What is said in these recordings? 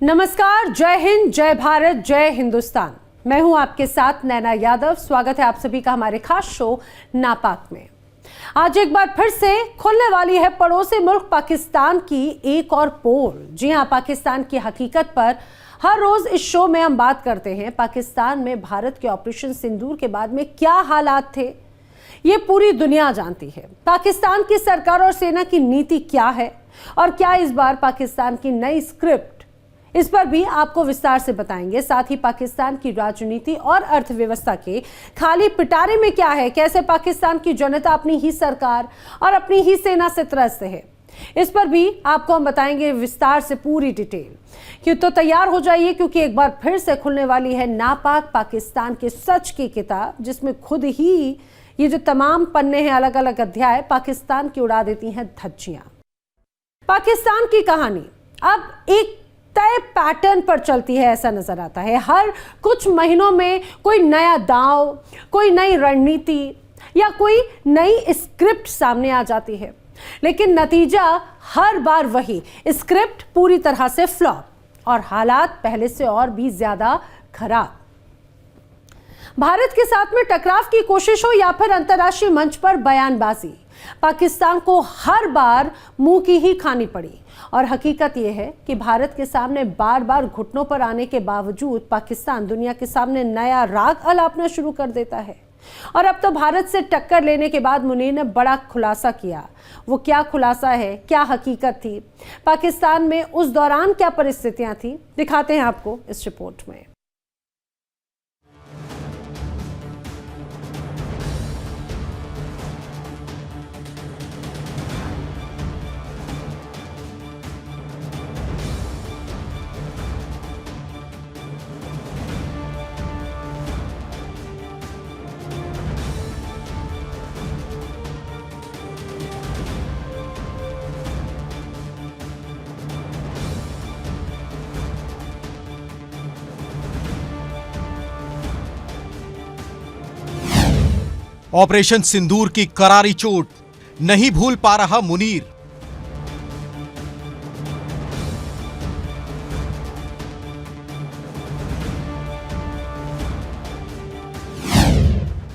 नमस्कार, जय हिंद, जय भारत, जय हिंदुस्तान। मैं हूं आपके साथ नैना यादव। स्वागत है आप सभी का हमारे खास शो नापाक में। आज एक बार फिर से खुलने वाली है पड़ोसी मुल्क पाकिस्तान की एक और पोल। जी हां, पाकिस्तान की हकीकत पर हर रोज इस शो में हम बात करते हैं। पाकिस्तान में भारत के ऑपरेशन सिंदूर के बाद में क्या हालात थे, ये पूरी दुनिया जानती है। पाकिस्तान की सरकार और सेना की नीति क्या है और क्या इस बार पाकिस्तान की नई स्क्रिप्ट, इस पर भी आपको विस्तार से बताएंगे। साथ ही पाकिस्तान की राजनीति और अर्थव्यवस्था के खाली पिटारे में क्या है, कैसे पाकिस्तान की जनता अपनी ही सरकार और अपनी ही सेना से त्रस्त है, इस पर भी आपको हम बताएंगे विस्तार से पूरी डिटेल। क्यों तो तैयार हो जाइए, क्योंकि एक बार फिर से खुलने वाली है नापाक पाकिस्तान के सच की किताब, जिसमें खुद ही ये जो तमाम पन्ने हैं, अलग अलग अध्याय पाकिस्तान की उड़ा देती हैं धज्जियां। पाकिस्तान की कहानी अब एक तय पैटर्न पर चलती है, ऐसा नजर आता है। हर कुछ महीनों में कोई नया दांव, कोई नई रणनीति या कोई नई स्क्रिप्ट सामने आ जाती है, लेकिन नतीजा हर बार वही, स्क्रिप्ट पूरी तरह से फ्लॉप और हालात पहले से और भी ज्यादा खराब। भारत के साथ में टकराव की कोशिश हो या फिर अंतर्राष्ट्रीय मंच पर बयानबाजी, पाकिस्तान को हर बार मुंह की ही खानी पड़ी। और हकीकत यह है कि भारत के सामने बार बार घुटनों पर आने के बावजूद पाकिस्तान दुनिया के सामने नया राग अलापना शुरू कर देता है। और अब तो भारत से टक्कर लेने के बाद मुनीर ने बड़ा खुलासा किया। वो क्या खुलासा है, क्या हकीकत थी, पाकिस्तान में उस दौरान क्या परिस्थितियां थी, दिखाते हैं आपको इस रिपोर्ट में। ऑपरेशन सिंदूर की करारी चोट नहीं भूल पा रहा मुनीर।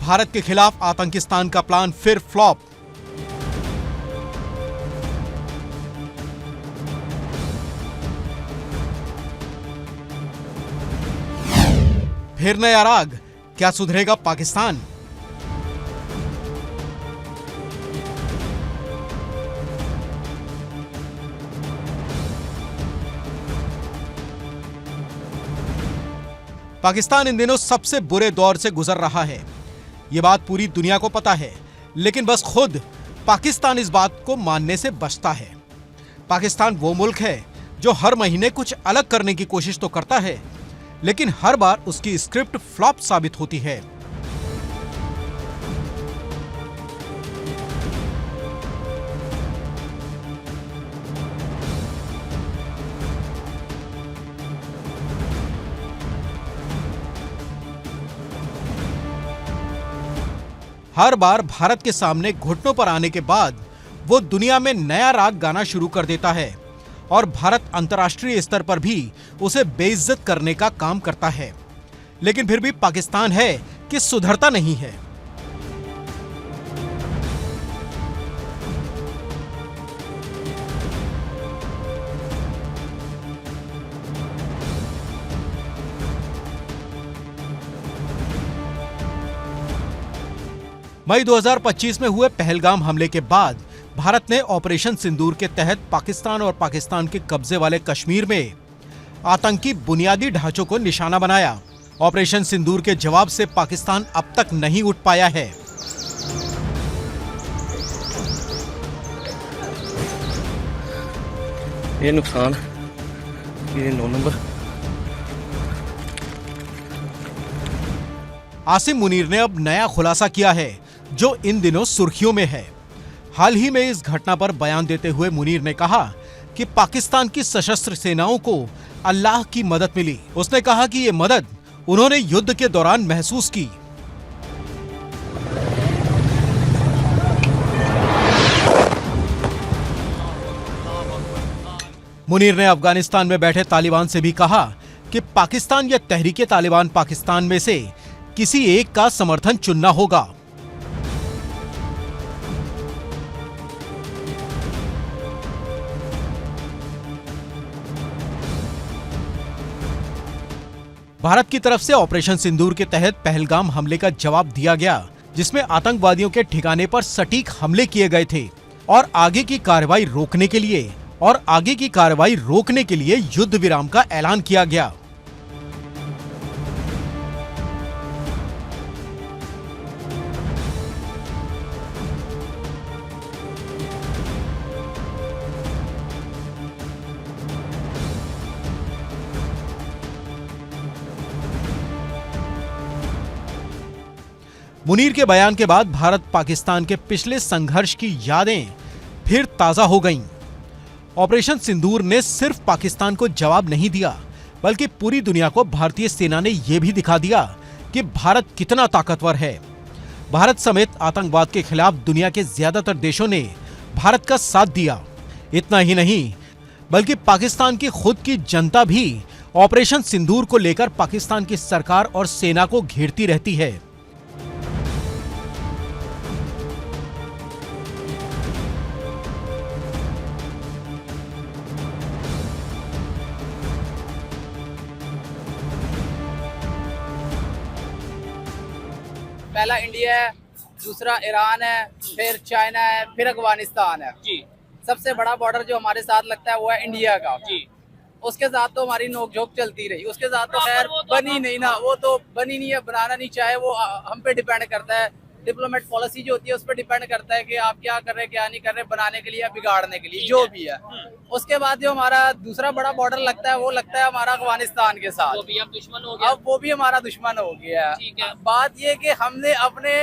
भारत के खिलाफ आतंकिस्तान का प्लान फिर फ्लॉप। फिर नया राग, क्या सुधरेगा पाकिस्तान? पाकिस्तान इन दिनों सबसे बुरे दौर से गुजर रहा है, यह बात पूरी दुनिया को पता है, लेकिन बस खुद पाकिस्तान इस बात को मानने से बचता है। पाकिस्तान वो मुल्क है जो हर महीने कुछ अलग करने की कोशिश तो करता है, लेकिन हर बार उसकी स्क्रिप्ट फ्लॉप साबित होती है। हर बार भारत के सामने घुटनों पर आने के बाद वो दुनिया में नया राग गाना शुरू कर देता है और भारत अंतर्राष्ट्रीय स्तर पर भी उसे बेइज्जत करने का काम करता है। लेकिन फिर भी पाकिस्तान है कि सुधरता नहीं है। मई 2025 में हुए पहलगाम हमले के बाद भारत ने ऑपरेशन सिंदूर के तहत पाकिस्तान और पाकिस्तान के कब्जे वाले कश्मीर में आतंकी बुनियादी ढांचों को निशाना बनाया। ऑपरेशन सिंदूर के जवाब से पाकिस्तान अब तक नहीं उठ पाया है। ये नुकसान, ये 9 नंबर। आसिम मुनीर ने अब नया खुलासा किया है जो इन दिनों सुर्खियों में है। हाल ही में इस घटना पर बयान देते हुए मुनीर ने कहा कि पाकिस्तान की सशस्त्र सेनाओं को अल्लाह की मदद मिली। उसने कहा कि ये मदद उन्होंने युद्ध के दौरान महसूस की। मुनीर ने अफगानिस्तान में बैठे तालिबान से भी कहा कि पाकिस्तान या तहरीके तालिबान पाकिस्तान में से किसी एक का समर्थन चुनना होगा। भारत की तरफ से ऑपरेशन सिंदूर के तहत पहलगाम हमले का जवाब दिया गया, जिसमें आतंकवादियों के ठिकाने पर सटीक हमले किए गए थे और आगे की कार्रवाई रोकने के लिए युद्ध विराम का ऐलान किया गया। मुनीर के बयान के बाद भारत पाकिस्तान के पिछले संघर्ष की यादें फिर ताजा हो गईं। ऑपरेशन सिंदूर ने सिर्फ पाकिस्तान को जवाब नहीं दिया, बल्कि पूरी दुनिया को भारतीय सेना ने यह भी दिखा दिया कि भारत कितना ताकतवर है। भारत समेत आतंकवाद के खिलाफ दुनिया के ज्यादातर देशों ने भारत का साथ दिया। इतना ही नहीं, बल्कि पाकिस्तान की खुद की जनता भी ऑपरेशन सिंदूर को लेकर पाकिस्तान की सरकार और सेना को घेरती रहती है। पहला इंडिया है, दूसरा ईरान है, फिर चाइना है, फिर अफगानिस्तान है जी। सबसे बड़ा बॉर्डर जो हमारे साथ लगता है वो है इंडिया का जी। उसके साथ तो हमारी नोकझोंक चलती रही, उसके साथ तो खैर बनी नहीं ना, वो तो बनी नहीं है, बनाना नहीं चाहे, वो हम पे डिपेंड करता है। डिप्लोमेट पॉलिसी जो होती है उस पर डिपेंड करता है कि आप क्या कर रहे हैं क्या नहीं कर रहे, बनाने के लिए या बिगाड़ने के लिए, जो भी है। उसके बाद जो हमारा दूसरा बड़ा बॉर्डर लगता है वो लगता है हमारा अफगानिस्तान के साथ। वो भी अब दुश्मन हो गया, अब वो भी हमारा दुश्मन हो गया है। बात ये कि हमने अपने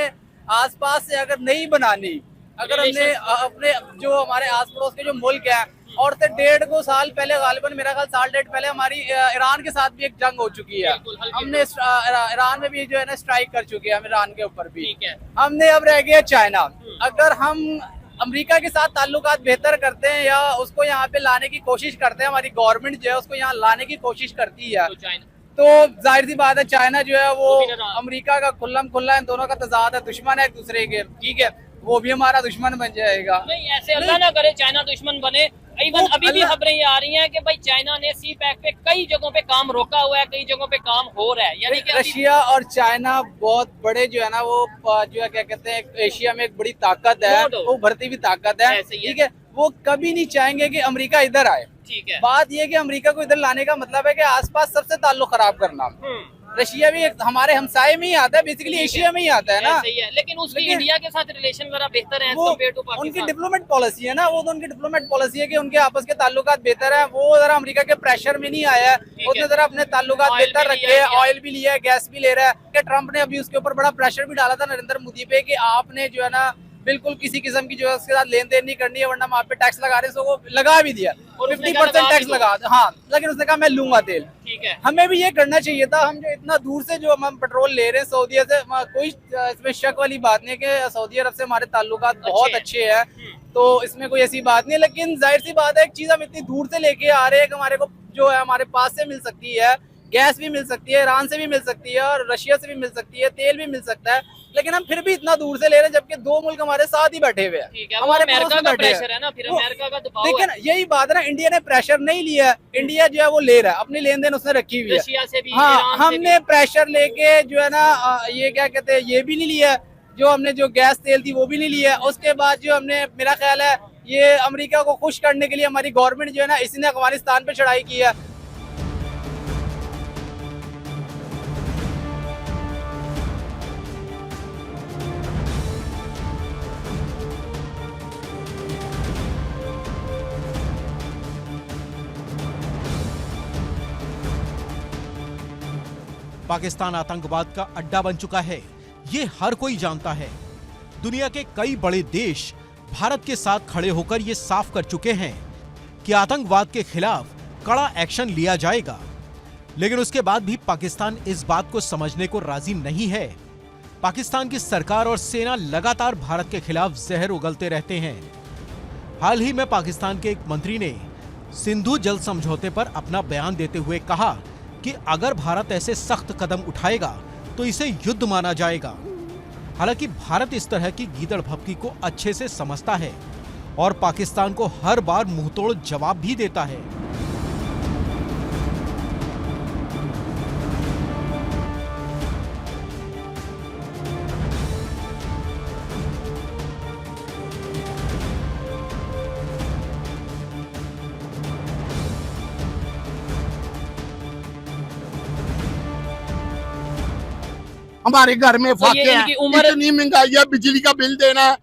आसपास से अगर नहीं बनानी, अगर हमने अपने जो हमारे आस पड़ोस के जो मुल्क है, और से 1.5 साल पहले, गालिबन मेरा ख्याल साल 1.5 पहले हमारी ईरान के साथ भी एक जंग हो चुकी है। हमने ईरान में भी जो है ना स्ट्राइक कर चुके हैं, हम ईरान के ऊपर भी। हमने अब रह गया चाइना। अगर हम अमेरिका के साथ ताल्लुकात बेहतर करते हैं या उसको यहाँ पे लाने की कोशिश करते हैं, हमारी गवर्नमेंट जो है उसको यहाँ लाने की कोशिश करती है, तो जाहिर सी बात है चाइना जो है वो अमेरिका का खुल्ला इन दोनों का तजाद है, दुश्मन है एक दूसरे के, ठीक है, वो भी हमारा दुश्मन बन जाएगा। नहीं, ऐसे अल्लाह ना करे चाइना दुश्मन बने। इवन अभी भी खबरें ये आ रही हैं कि भाई चाइना ने सी पैक पे कई जगहों पे काम रोका हुआ है, कई जगहों पे काम हो रहा है, यानी कि रशिया और चाइना बहुत बड़े जो है ना वो जो है क्या कहते हैं एशिया में एक बड़ी ताकत है, वो भरती भी ताकत है, ठीक है। वो कभी नहीं चाहेंगे कि अमेरिका इधर आए, ठीक है। बात ये कि अमेरिका को इधर लाने का मतलब है कि आसपास सबसे ताल्लुक खराब करना। रशिया भी हमारे हमसाये में ही आता है, बेसिकली एशिया में ही आता है ना। सही है, लेकिन उसकी इंडिया के साथ रिलेशन जरा बेहतर है उनकी डिप्लोमेट पॉलिसी है ना, वो तो उनकी डिप्लोमेट पॉलिसी है कि उनके आपस के ताल्लुकात बेहतर है। वो जरा अमेरिका के प्रेशर में नहीं आया है, उसने जरा अपने ताल्लुकात बेहतर रखे हैं, ऑयल भी लिया है, गैस भी ले रहा है। ट्रम्प ने अभी उसके ऊपर बड़ा प्रेशर भी डाला था नरेंद्र मोदी पे कि आपने जो है ना बिल्कुल किसी किस्म की जो है उसके साथ लेन देन नहीं करनी है, वरना हम आप पे टैक्स लगा रहे हैं। वो लगा भी दिया, 50% टैक्स लगा, हाँ, लेकिन उसने कहा मैं लूंगा तेल, ठीक है। हमें भी ये करना चाहिए था। हम जो इतना दूर से जो हम पेट्रोल ले रहे हैं सऊदी से, कोई इसमें शक वाली बात नहीं है कि सऊदी अरब से हमारे ताल्लुकात बहुत अच्छे हैं, तो इसमें कोई ऐसी बात नहीं है। लेकिन जाहिर सी बात है एक चीज हम इतनी दूर से लेके आ रहे हैं कि हमारे को जो है हमारे पास से मिल सकती है, गैस भी मिल सकती है, ईरान से भी मिल सकती है और रशिया से भी मिल सकती है, तेल भी मिल सकता है, लेकिन हम फिर भी इतना दूर से ले रहे हैं, जबकि 2 मुल्क हमारे साथ ही बैठे हुए हैं, हमारे अमेरिका का प्रेशर है ना, फिर अमेरिका का दबाव है। देखिए ना, यही बात है ना, इंडिया ने प्रेशर नहीं लिया है, इंडिया जो है वो ले रहा है, अपनी लेन देन उसने रखी हुई है रशिया से भी, हाँ, हमने प्रेशर लेके जो है ना ये क्या कहते हैं ये भी नहीं लिया, जो हमने जो गैस तेल थी वो भी नहीं लिया। उसके बाद जो हमने, मेरा ख्याल है ये अमेरिका को खुश करने के लिए हमारी गवर्नमेंट जो है ना इसी ने अफगानिस्तान पे चढ़ाई की है। पाकिस्तान आतंकवाद का अड्डा बन चुका है, ये हर कोई जानता है। दुनिया के कई बड़े देश भारत के साथ खड़े होकर ये साफ कर चुके हैं कि आतंकवाद के खिलाफ कड़ा एक्शन लिया जाएगा, लेकिन उसके बाद भी पाकिस्तान इस बात को समझने को राजी नहीं है। पाकिस्तान की सरकार और सेना लगातार भारत के खिलाफ जहर उगलते रहते हैं। हाल ही में पाकिस्तान के एक मंत्री ने सिंधु जल समझौते पर अपना बयान देते हुए कहा कि अगर भारत ऐसे सख्त कदम उठाएगा तो इसे युद्ध माना जाएगा। हालांकि भारत इस तरह की गीदड़ भभकी को अच्छे से समझता है और पाकिस्तान को हर बार मुंहतोड़ जवाब भी देता है। हमारे घर में फाके हैं, इनकी उम्र- इतनी महंगाई है, बिजली का बिल देना है,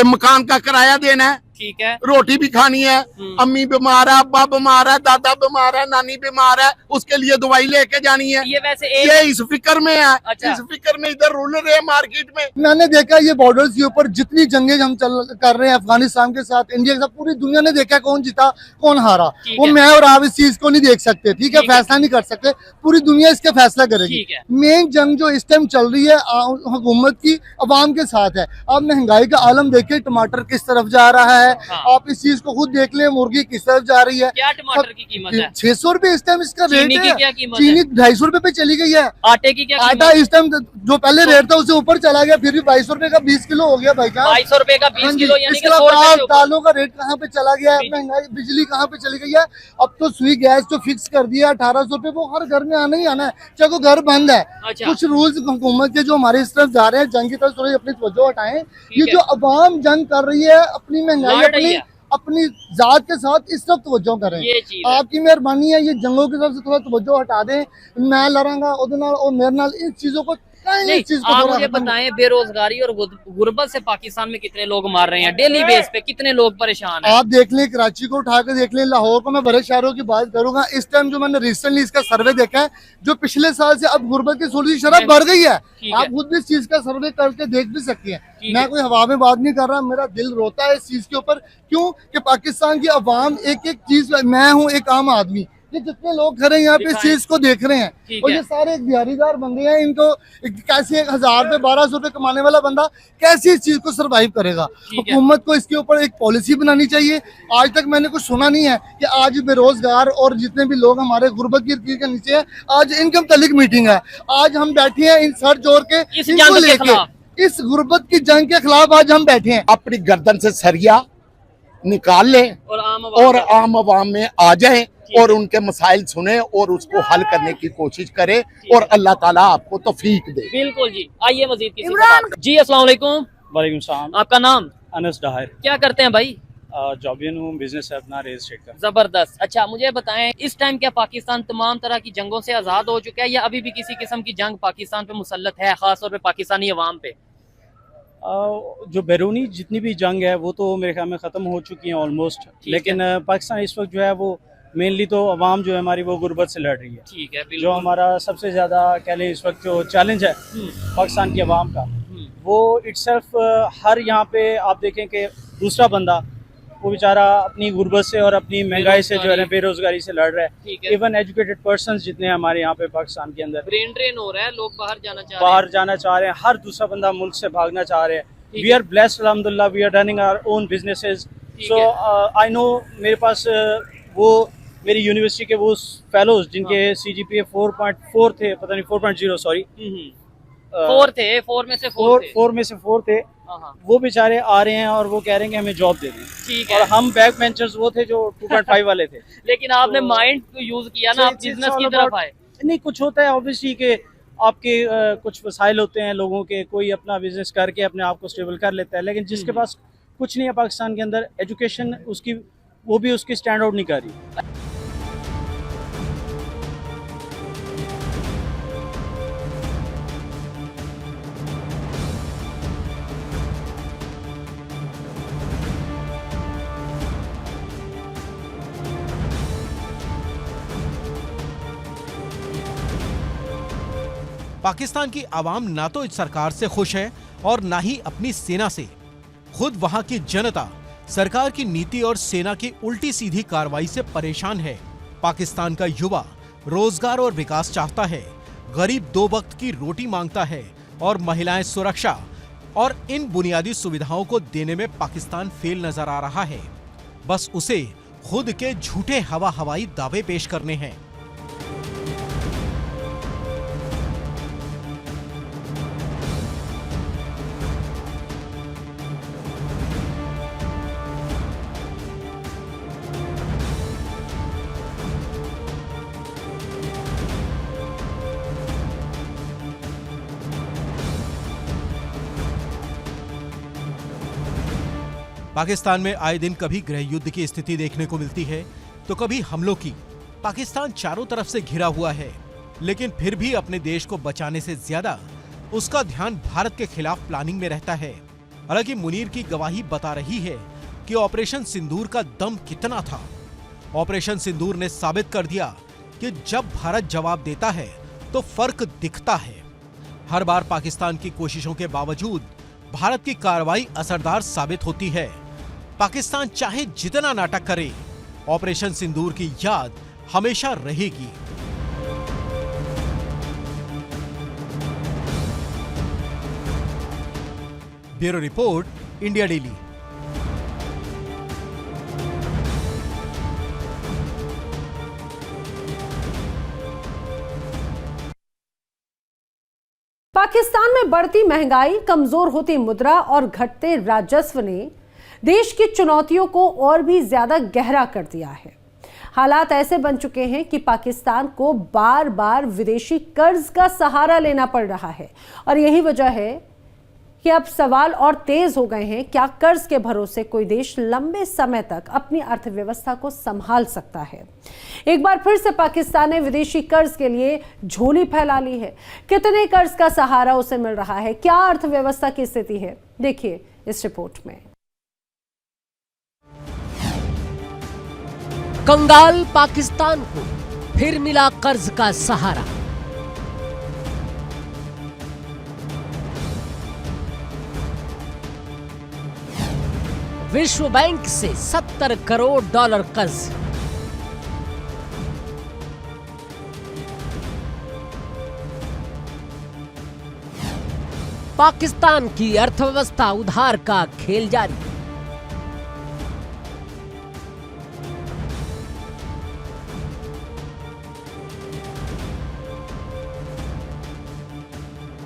मकान का किराया देना है, ठीक है। रोटी भी खानी है, अम्मी बीमार है, अब्बा बीमार है, दादा बीमार है, नानी बीमार है, उसके लिए दवाई लेके जानी है। ये वैसे ये इस फिक्र में है। अच्छा। इस फिक्र में इधर रुल रहे हैं मार्केट में। मैंने देखा ये बॉर्डर्स के ऊपर जितनी जंगें हम कर रहे हैं अफगानिस्तान के साथ, इंडिया के साथ, पूरी दुनिया ने देखा कौन जीता कौन हारा। ठीक वो है। मैं और आप इस चीज को नहीं देख सकते, ठीक है, ठीक है। फैसला नहीं कर सकते, पूरी दुनिया इसके फैसला करेगी। ठीक है। मेन जंग जो इस टाइम चल रही है हुकूमत की अवाम के साथ है। अब महंगाई का आलम देखिए, टमाटर किस तरफ जा रहा है, हाँ। आप इस चीज को खुद देख लें, मुर्गी किस तरफ जा रही है। क्या टमाटर की कीमत है? 600 रुपए इस टाइम इसका रेट चीनी की है। क्या कीमत चीनी है? 250 रुपए पे चली गई है। आटे की क्या कीमत आटा इस टाइम जो पहले रेट था उससे ऊपर चला गया, फिर भी 2200 रुपए का 20 किलो हो गया भाई साहब। 250 रुपए का 20 हाँ जी, किलो यानी कि इसके 100 रुपए बाद के ऊपर। दालों का रेट कहाँ पे चला गया है, महंगाई, बिजली कहाँ पे चली गई है। अब तो सुई गैस जो फिक्स कर दिया 1800 रुपए, वो हर घर में आना ही आना है, चाहे वो घर बंद है। अच्छा। कुछ रूल्स हुकूमत के जो हमारे इस तरफ जा रहे हैं, जंग की तरफ थोड़ी अपनी तवज्जो हटाएं। ये है। जो अवाम जंग कर रही है, अपनी महंगाई लड़ रही है। अपनी जात के साथ, इस तरफ तवज्जो करें। ये चीज है। आपकी मेहरबानी है, ये जंगों की तरफ से थोड़ा तवज्जो हटा दें। मैं लड़ांगा उधर नाल और मेरे नाल, इस चीजों को नहीं, इस चीज को आप थोड़ा मुझे खत्म- बताएं, बेरोजगारी और गुर्बत से पाकिस्तान में कितने लोग मार रहे हैं डेली बेस पे, कितने लोग परेशान हैं? आप देख लें, कराची को उठा कर देख लें, लाहौर को, मैं बड़े शहरों की बात करूंगा। इस टाइम जो मैंने रिसेंटली इसका सर्वे देखा है, जो पिछले साल से अब गुर्बत की थोड़ी सी शरह बढ़ गई है। ठीक है। आप खुद भी इस चीज का सर्वे करके देख भी सकती हैं। ठीक मैं है। कोई हवा में बात नहीं कर रहा, मेरा दिल रोता है इस चीज के ऊपर। क्यों कि पाकिस्तान की अवाम एक एक चीज, मैं हूँ एक आम आदमी, ये जितने लोग खड़े हैं यहाँ पे इस दिखाएं। चीज को देख रहे हैं, ठीक और है। ये सारे एक दिहाड़ीदार बंदे हैं। इनको कैसे 1000 पे 1200 रुपए कमाने वाला बंदा कैसे इस चीज को सरवाइव करेगा। ठीक है। हुकूमत को इसके ऊपर एक पॉलिसी बनानी चाहिए। आज तक मैंने कुछ सुना नहीं है कि आज बेरोजगार और जितने भी लोग हमारे गुर्बत की लकीर के नीचे हैं, आज इनकम तलिक मीटिंग है। आज हम बैठे हैं इन सर जोड़ के, इस इनको जंग के लेके, खिलाफ। इस गुर्बत की जंग के खिलाफ आज हम बैठे हैं। अपनी गर्दन से सरिया निकाल लें और आम आवाम में आ जाएं और उनके मसाइल सुने और उसको हल करने की कोशिश करें और अल्लाह ताला आपको तौफीक दे। बिल्कुल जी। आइए मजीद किसी से बात। जी अस्सलाम वालेकुम। वालेकुम सलाम। आपका नाम? अनस डाहिर। क्या करते हैं भाई? जॉबियन हूँ, बिजनेस है अपना रियल एस्टेट का। जबरदस्त। अच्छा, मुझे बताएं, इस टाइम क्या पाकिस्तान तमाम तरह की जंगों से आजाद हो चुका है या अभी भी किसी किस्म की जंग पाकिस्तान पे मुसल्लत है, खासतौर पे पाकिस्तानी अवाम पे? जो बैरूनी जितनी भी जंग है वो तो मेरे ख्याल में ख़त्म हो चुकी है ऑलमोस्ट, लेकिन पाकिस्तान इस वक्त जो है वो मेनली तो अवाम जो है हमारी वो गुर्बत से लड़ रही है। ठीक है, जो बिल्कुल। हमारा सबसे ज़्यादा कह लें इस वक्त जो चैलेंज है पाकिस्तान की अवाम का, वो इट्सल्फ हर यहाँ पे आप देखें कि दूसरा बंदा वो बेचारा अपनी गुर्बत से और अपनी महंगाई से जो है ना बेरोजगारी से लड़ रहा ठीक है। है। इवन एजुकेटेड पर्सन जितने हैं हमारे यहाँ पे पाकिस्तान के अंदर, ब्रेन ड्रेन हो रहा है, लोग बाहर जाना चाह रहे बाहर जाना चाह रहे हैं, हर दूसरा बंदा मुल्क से भागना चाह रहे हैं। वी आर ब्लेस्ड अल्हम्दुलिल्लाह, we are running our own businesses. So I know, मेरे पास वो मेरी यूनिवर्सिटी के वो फेलोज जिनके CGPA 4.4 थे, पता नहीं 4.0 सॉरी, हैं। 4 थे, 4 में से 4 थे। 4 में से 4 थे। हाँ, वो बेचारे आ रहे हैं और वो कह रहे हैं कि हमें जॉब दे दें। ठीक और है। हम बैक बेंचर्स वो थे जो 2.5 वाले थे। लेकिन आपने माइंड यूज किया ना, आप बिजनेस की तरफ आए। नहीं, कुछ होता है ऑब्वियसली कि आपके कुछ वसाइल होते हैं लोगों के, कोई अपना बिजनेस करके अपने आप को स्टेबल कर लेता है, लेकिन जिसके पास कुछ नहीं है पाकिस्तान के अंदर, एजुकेशन उसकी वो भी उसकी स्टैंड आउट नहीं कर रही। पाकिस्तान की आवाम ना तो इस सरकार से खुश है और ना ही अपनी सेना से। खुद वहां की जनता सरकार की नीति और सेना की उल्टी सीधी कार्रवाई से परेशान है। पाकिस्तान का युवा रोजगार और विकास चाहता है, गरीब 2 वक्त की रोटी मांगता है और महिलाएं सुरक्षा और इन बुनियादी सुविधाओं को देने में पाकिस्तान फेल नजर आ रहा है। बस उसे खुद के झूठे हवाई दावे पेश करने हैं। पाकिस्तान में आए दिन कभी गृह युद्ध की स्थिति देखने को मिलती है तो कभी हमलों की। पाकिस्तान चारों तरफ से घिरा हुआ है, लेकिन फिर भी अपने देश को बचाने से ज्यादा उसका ध्यान भारत के खिलाफ प्लानिंग में रहता है। हालांकि मुनीर की गवाही बता रही है कि ऑपरेशन सिंदूर का दम कितना था। ऑपरेशन सिंदूर ने साबित कर दिया कि जब भारत जवाब देता है तो फर्क दिखता है। हर बार पाकिस्तान की कोशिशों के बावजूद भारत की कार्रवाई असरदार साबित होती है। पाकिस्तान चाहे जितना नाटक करे, ऑपरेशन सिंदूर की याद हमेशा रहेगी। Bureau report, India daily. Pakistan में बढ़ती महंगाई, कमजोर होती मुद्रा और घटते राजस्व ने देश की चुनौतियों को और भी ज्यादा गहरा कर दिया है। हालात ऐसे बन चुके हैं कि पाकिस्तान को बार बार विदेशी कर्ज का सहारा लेना पड़ रहा है और यही वजह है कि अब सवाल और तेज हो गए हैं, क्या कर्ज के भरोसे कोई देश लंबे समय तक अपनी अर्थव्यवस्था को संभाल सकता है। एक बार फिर से पाकिस्तान ने विदेशी कर्ज के लिए झोली फैला ली है। कितने कर्ज का सहारा उसे मिल रहा है, क्या अर्थव्यवस्था की स्थिति है, देखिए इस रिपोर्ट में। कंगाल पाकिस्तान को फिर मिला कर्ज का सहारा। विश्व बैंक से 70 करोड़ डॉलर कर्ज। पाकिस्तान की अर्थव्यवस्था उधार का खेल जारी।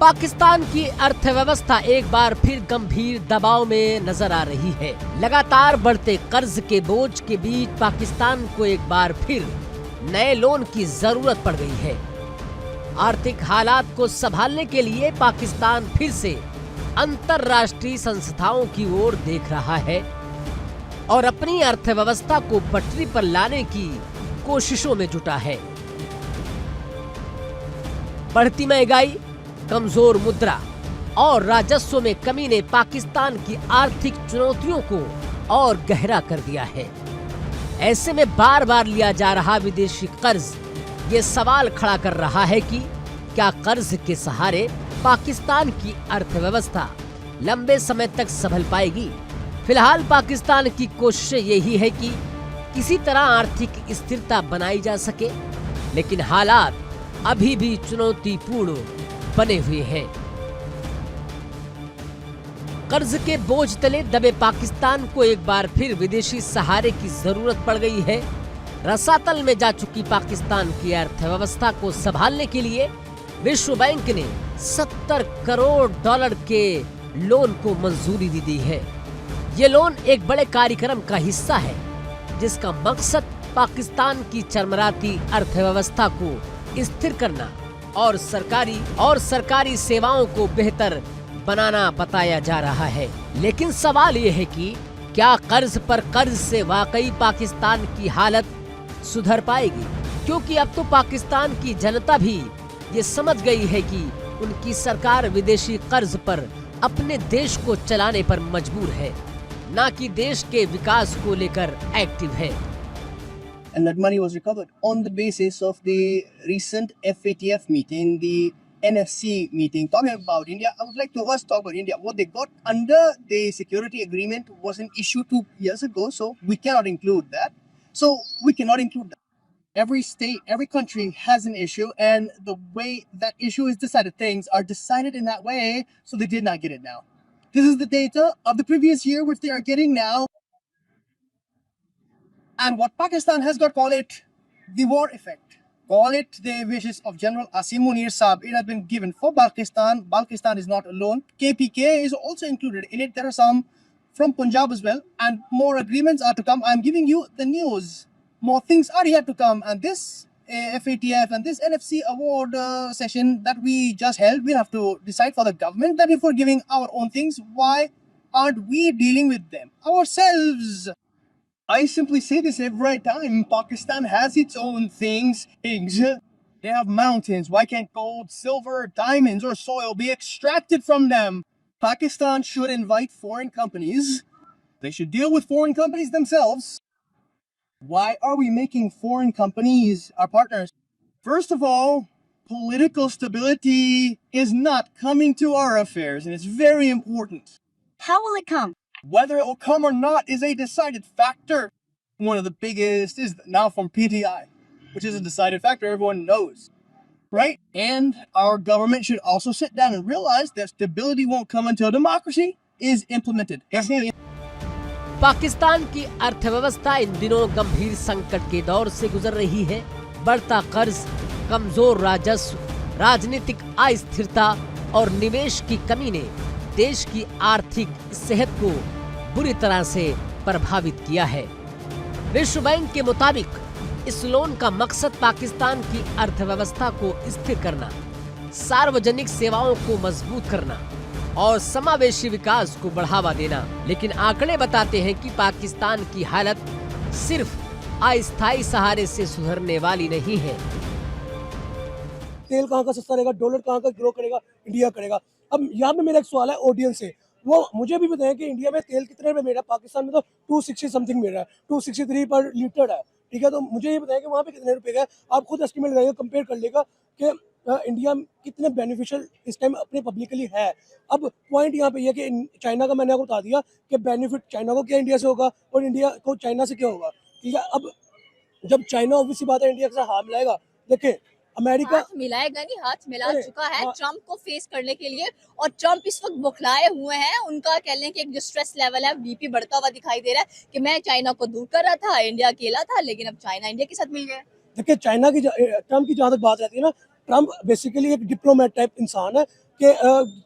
पाकिस्तान की अर्थव्यवस्था एक बार फिर गंभीर दबाव में नजर आ रही है। लगातार बढ़ते कर्ज के बोझ के बीच पाकिस्तान को एक बार फिर नए लोन की जरूरत पड़ गई है। आर्थिक हालात को संभालने के लिए पाकिस्तान फिर से अंतर्राष्ट्रीय संस्थाओं की ओर देख रहा है और अपनी अर्थव्यवस्था को पटरी पर लाने की कोशिशों में जुटा है। बढ़ती महंगाई, कमजोर मुद्रा और राजस्व में कमी ने पाकिस्तान की आर्थिक चुनौतियों को और गहरा कर दिया है। ऐसे में बार बार लिया जा रहा विदेशी कर्ज ये सवाल खड़ा कर रहा है कि क्या कर्ज के सहारे पाकिस्तान की अर्थव्यवस्था लंबे समय तक संभल पाएगी। फिलहाल पाकिस्तान की कोशिश यही है कि किसी तरह आर्थिक स्थिरता बनाई जा सके, लेकिन हालात अभी भी चुनौतीपूर्ण बने हुए हैं। कर्ज के बोझ तले दबे पाकिस्तान को एक बार फिर विदेशी सहारे की जरूरत पड़ गई है। रसातल में जा चुकी पाकिस्तान की अर्थव्यवस्था को संभालने के लिए विश्व बैंक ने 70 करोड़ डॉलर के लोन को मंजूरी दी है। ये लोन एक बड़े कार्यक्रम का हिस्सा है जिसका मकसद पाकिस्तान की चरमराती अर्थव्यवस्था को स्थिर करना और सरकारी सेवाओं को बेहतर बनाना बताया जा रहा है। लेकिन सवाल ये है कि क्या कर्ज पर कर्ज से वाकई पाकिस्तान की हालत सुधर पाएगी, क्योंकि अब तो पाकिस्तान की जनता भी ये समझ गई है कि उनकी सरकार विदेशी कर्ज पर अपने देश को चलाने पर मजबूर है, ना कि देश के विकास को लेकर एक्टिव है। And that money was recovered on the basis of the recent FATF meeting, the NFC meeting, talking about India. I would like to first talk about India. What they got under the security agreement was an issue 2 years ago, so we cannot include that. Every state, every country has an issue, and the way that issue is decided, things are decided in that way, so they did not get it now. This is the data of the previous year, which they are getting now. And what Pakistan has got, call it the war effect, call it the wishes of General Asim Munir Saab. It has been given for Balkistan. Balkistan is not alone. KPK is also included in it. There are some from Punjab as well, and more agreements are to come. I'm giving you the news. More things are yet to come, and this FATF and this NFC award session that we just held, we'll have to decide for the government that if we're giving our own things, why aren't we dealing with them ourselves? I simply say this every time. Pakistan has its own things. They have mountains. Why can't gold, silver, diamonds, or soil be extracted from them? Pakistan should invite foreign companies. They should deal with foreign companies themselves. Why are we making foreign companies our partners? First of all, political stability is not coming to our affairs, and it's very important. How will it come? Whether it will come or not is a decided factor. One of the biggest is now from PTI, which is a decided factor everyone knows, right? And our government should also sit down and realize that stability won't come until democracy is implemented. Pakistan की अर्थव्यवस्था इन दिनों गंभीर संकट के दौर से गुजर रही है। बढ़ता कर्ज, कमजोर राजस्व, राजनीतिक अस्थिरता और निवेश की कमी ने देश की आर्थिक सेहत को बुरी तरह से प्रभावित किया है। विश्व बैंक के मुताबिक इस लोन का मकसद पाकिस्तान की अर्थव्यवस्था को स्थिर करना, सार्वजनिक सेवाओं को मजबूत करना और समावेशी विकास को बढ़ावा देना। लेकिन आंकड़े बताते हैं कि पाकिस्तान की हालत सिर्फ अस्थायी सहारे से सुधरने वाली नहीं है। तेल कहाँ का सस्ता रहेगा, डॉलर कहाँ का ग्रो करेगा, इंडिया करेगा। अब यहाँ पे मेरा एक सवाल है ऑडियंस से, वो मुझे भी बताएं कि इंडिया में तेल कितने रुपए मिल रहा है, पाकिस्तान में तो 260 समथिंग मिल रहा है, 263 पर लीटर है, ठीक है। तो मुझे ये बताएं कि वहाँ पे कितने रुपए का है, आप खुद एस्टिमेट लगाइएगा, कंपेयर कर लेगा कि इंडिया कितने बेनिफिशियल इस टाइम अपने पब्लिकली है। अब पॉइंट यहाँ पे ये कि चाइना का मैंने आपको बता दिया कि बेनिफिट चाइना को क्या इंडिया से होगा और इंडिया को चाइना से क्या होगा, ठीक है। अब जब चाइना ऑब्वियस बात है इंडिया के साथ हाथ मिलाएगा, देखें अमेरिका हाथ मिलाएगा नहीं, हाथ मिला चुका है ट्रम्प को फेस करने के लिए, और ट्रम्प इस वक्त बुखलाए हुए हैं। उनका कह लें कि एक जो स्ट्रेस लेवल है बीपी बढ़ता हुआ दिखाई दे रहा है कि मैं चाइना को दूर कर रहा था, इंडिया अकेला था, लेकिन अब चाइना इंडिया के साथ मिल गया। देखिए चाइना की ट्रम्प की जहाँ तक बात रहती है ना, ट्रम्प बेसिकली एक डिप्लोमेट टाइप इंसान है कि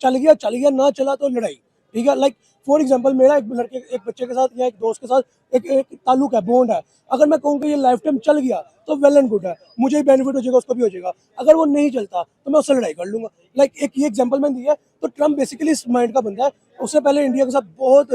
चल गया ना चला तो लड़ाई, ठीक है। लाइक फॉर एग्जांपल मेरा एक बच्चे के साथ या एक दोस्त के साथ एक ताल्लुक है, बॉन्ड है। अगर मैं कहूँ कि ये लाइफ टाइम चल गया तो वेल एंड गुड है, मुझे ही बेनिफिट हो जाएगा, उसको भी हो जाएगा। अगर वो नहीं चलता तो मैं उससे लड़ाई कर लूंगा। लाइक एक ये एग्जांपल मैंने दिया। तो ट्रम्प बेसिकली इस माइंड का बंदा है। उससे पहले इंडिया के साथ बहुत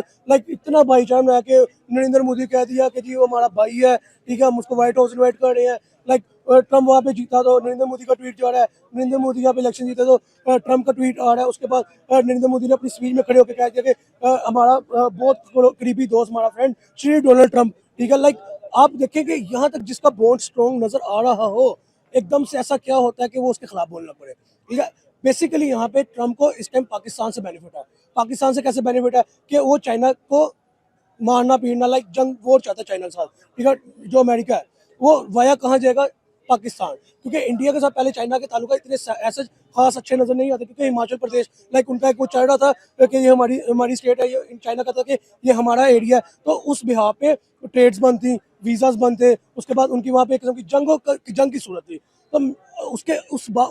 इतना भाईचारा है कि नरेंद्र मोदी कह दिया कि जी वो हमारा भाई है, ठीक है, हम उसको व्हाइट हाउस इन्वाइट कर रहे हैं। ट्रम्प वहाँ पे जीता तो नरेंद्र मोदी का ट्वीट जा रहा है, नरेंद्र मोदी यहाँ पे इलेक्शन जीता तो ट्रम्प का ट्वीट आ रहा है। उसके बाद नरेंद्र मोदी ने अपनी स्पीच में खड़े होकर कह दिया कि हमारा बहुत करीबी दोस्त, हमारा फ्रेंड श्री डोनाल्ड ट्रम्प, ठीक है। आप देखें कि यहाँ तक जिसका बॉन्ड स्ट्रॉन्ग नजर आ रहा हो, एकदम से ऐसा क्या होता है कि वो उसके खिलाफ बोलना पड़े, ठीक है। बेसिकली यहाँ पे ट्रम्प को इस टाइम पाकिस्तान से बेनिफिट है। पाकिस्तान से कैसे बेनिफिट है कि वो चाइना को मारना पीटना, जंग वॉर चाहता है चाइना के साथ, ठीक है। जो अमेरिका है वो वाया कहाँ जाएगा, पाकिस्तान, क्योंकि इंडिया के साथ पहले चाइना के ताल्लुक इतने ऐसे खास अच्छे नजर नहीं आते, क्योंकि हिमाचल प्रदेश उनका एक वो चल रहा था कि ये हमारी स्टेट है, ये चाइना का था कि ये हमारा एरिया है। तो उस बिहार पे ट्रेड्स बंद थी, वीजाज बंद थे, उसके बाद उनकी वहाँ पे एक किस्म की जंग की सूरत थी। तो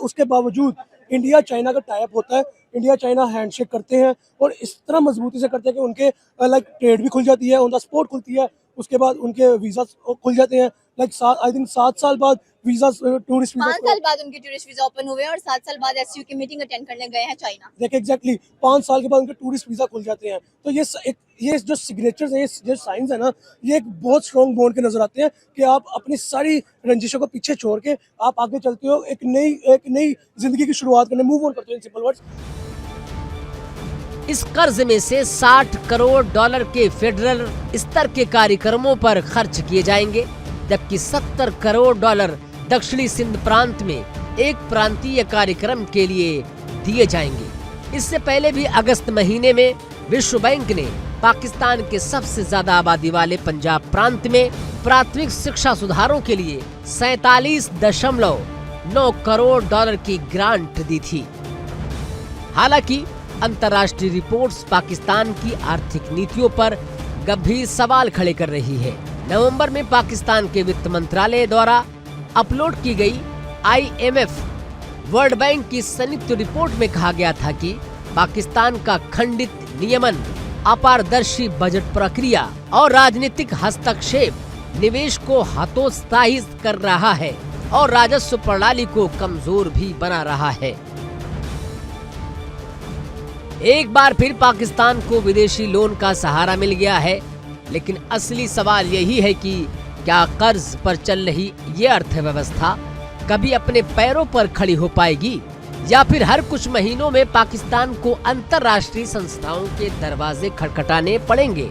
उसके बावजूद इंडिया चाइना का टाइप होता है, इंडिया चाइना हैंडशेक करते हैं और इस तरह मजबूती से करते हैं कि उनके ट्रेड भी खुल जाती है, उनका स्पोर्ट खुलती है, उसके बाद उनके वीजा खुल जाते हैं। आई थिंक 7 साल बाद वीजा, टूरिस्ट वीजा, 5 साल बाद उनके टूरिस्ट वीजा ओपन हुए और 7 साल बाद एससीओ की मीटिंग अटेंड करने गए हैं चाइना। देखिए एग्जैक्टली 5 साल के बाद उनके टूरिस्ट वीजा खुल जाते हैं। तो ये जो सिग्नेचर्स हैं, ये जो साइंस है ना, ये एक बहुत स्ट्रॉन्ग बॉन्ड के नजर आते हैं कि आप अपनी सारी रंजिशों को पीछे छोड़ के आप आगे चलते हो, एक नई जिंदगी की शुरुआत करने, मूव ऑन करते हो, इन सिंपल वर्ड्स। इस कर्ज में से 60 करोड़ डॉलर के फेडरल स्तर के कार्यक्रमों पर खर्च किए जाएंगे, जबकि 70 करोड़ डॉलर दक्षिणी सिंध प्रांत में एक प्रांतीय कार्यक्रम के लिए दिए जाएंगे। इससे पहले भी अगस्त महीने में विश्व बैंक ने पाकिस्तान के सबसे ज्यादा आबादी वाले पंजाब प्रांत में प्राथमिक शिक्षा सुधारों के लिए 47.9 करोड़ डॉलर की ग्रांट दी थी। हालांकि अंतर्राष्ट्रीय रिपोर्ट्स पाकिस्तान की आर्थिक नीतियों पर गंभीर सवाल खड़े कर रही है। नवंबर में पाकिस्तान के वित्त मंत्रालय द्वारा अपलोड की गई IMF वर्ल्ड बैंक की संयुक्त रिपोर्ट में कहा गया था कि पाकिस्तान का खंडित नियमन, अपारदर्शी बजट प्रक्रिया और राजनीतिक हस्तक्षेप निवेश को हतोत्साहित कर रहा है और राजस्व प्रणाली को कमजोर भी बना रहा है। एक बार फिर पाकिस्तान को विदेशी लोन का सहारा मिल गया है, लेकिन असली सवाल यही है कि क्या कर्ज पर चल रही ये अर्थव्यवस्था कभी अपने पैरों पर खड़ी हो पाएगी, या फिर हर कुछ महीनों में पाकिस्तान को अंतर्राष्ट्रीय संस्थाओं के दरवाजे खटखटाने पड़ेंगे।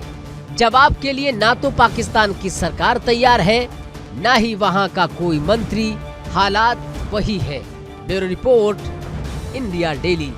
जवाब के लिए ना तो पाकिस्तान की सरकार तैयार है, ना ही वहां का कोई मंत्री। हालात वही है। Bureau report, India daily.